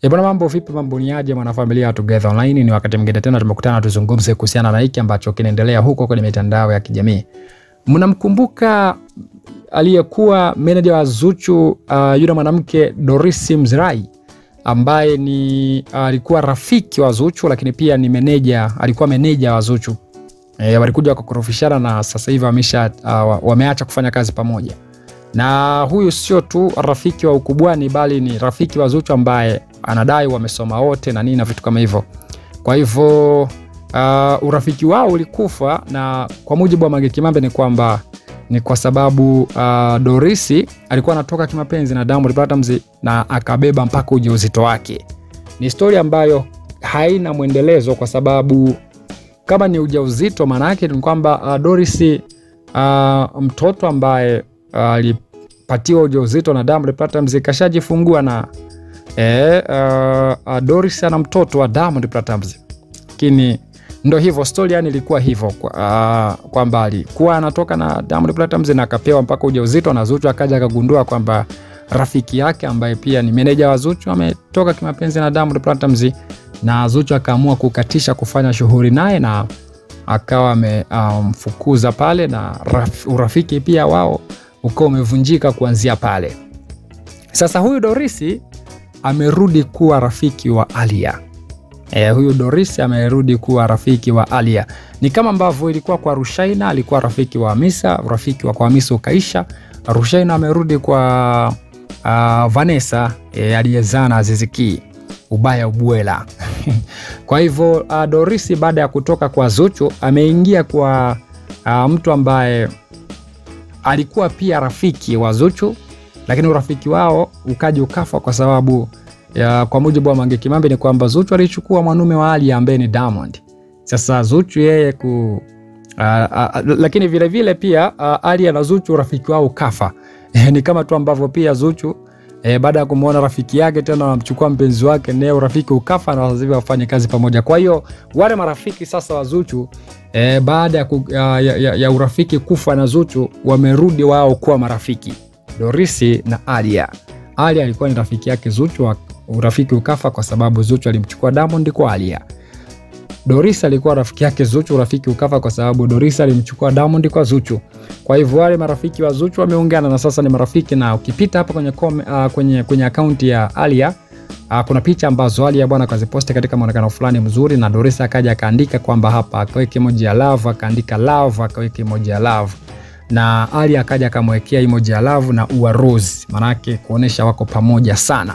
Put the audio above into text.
Bwana, mambo vipi? Mambo ni aje mwanafamilia Together Online? Ni wakati mwingine tena tumekutana tuzungumze kuhusiana na hiki ambacho kinaendelea huko kwenye mitandao ya kijamii. Mnamkumbuka aliyekuwa meneja wa Zuchu, yule mwanamke Dorisi Mzirai, ambaye alikuwa rafiki wa Zuchu lakini pia ni alikuwa meneja wa Zuchu. Walikuja kukorofishana na sasa hivi wameacha kufanya kazi pamoja. Na huyu sio tu rafiki wa ukubwani bali ni rafiki wa Zuchu ambaye anadai wamesoma wote na nini na vitu kama hivyo. Kwa hivyo urafiki wao ulikufa, na kwa mujibu wa Mange Kimambe ni kwamba ni kwa sababu Dorisi alikuwa anatoka kimapenzi na Diamond Platnumz na akabeba mpaka ujauzito wake. Ni story ambayo haina mwendelezo, kwa sababu kama ni ujauzito maana yake ni kwamba Dorisi mtoto ambaye alipatiwa ujauzito na Diamond Platnumz kashajifungua, na Dorisi ana mtoto wa Diamond Platnumz. Lakini ndo hivyo story, yani ilikuwa hivyo kwamba alikuwa anatoka na Diamond Platnumz na akapewa mpaka ujauzito, na Zuchu akaja akagundua kwamba rafiki yake ambaye pia ni meneja wa Zuchu ametoka kimapenzi na Diamond Platnumz, na Zuchu akaamua kukatisha kufanya shughuli naye na akawa amemfukuza pale, na urafiki pia wao uko umevunjika kuanzia pale. Sasa huyu Dorisi amerudi kuwa rafiki wa Alia. Huyu Dorisi amerudi kuwa rafiki wa Alia. Ni kama ambavyo ilikuwa kwa Rushaina, alikuwa rafiki wa Hamisa, rafiki wa kwa Hamisa ukaisha. Rushaina amerudi kwa Vanessa, aliyezaa na Aziz Ki, ubaya ubwela. Kwa hivyo Dorisi baada ya kutoka kwa Zuchu ameingia kwa mtu ambaye alikuwa pia rafiki wa Zuchu, lakini urafiki wao ukaja ukafa kwa sababu kwa mujibu wa Mange Kimambe ni kwamba Zuchu alichukua mwanume wa Alia ambaye ni Diamond. Sasa Zuchu yeye lakini vile vile pia Alia na Zuchu urafiki wao ukafa. Ni kama tu ambavyo pia Zuchu baada ya kumuona rafiki yake tena anamchukua mpenzi wake, naye urafiki ukafa na lazima wafanye kazi pamoja. Kwa hiyo wale marafiki sasa wa Zuchu baada ya urafiki kufa na Zuchu wamerudi wao kuwa marafiki, Dorisi na Alia. Alia alikuwa ni rafiki yake Zuchu, urafiki ukafa kwa sababu Zuchu alimchukua Diamond kwa Alia. Dorisi alikuwa rafiki yake Zuchu, urafiki ukafa kwa sababu Dorisi alimchukua Diamond kwa Zuchu. Kwa hivyo wale marafiki wa Zuchu wameungana na sasa ni marafiki, na ukipita hapa kwenye account ya Alia kuna picha ambazo Alia bwana kaziposti katika muonekano fulani mzuri, na Dorisi akaja akaandika kwamba hapa akaweke emoji ya love, akaandika love, akaweke emoji ya love, na Alia akaja akamwekea emoji ya love na ua rose, maana yake kuonesha wako pamoja sana.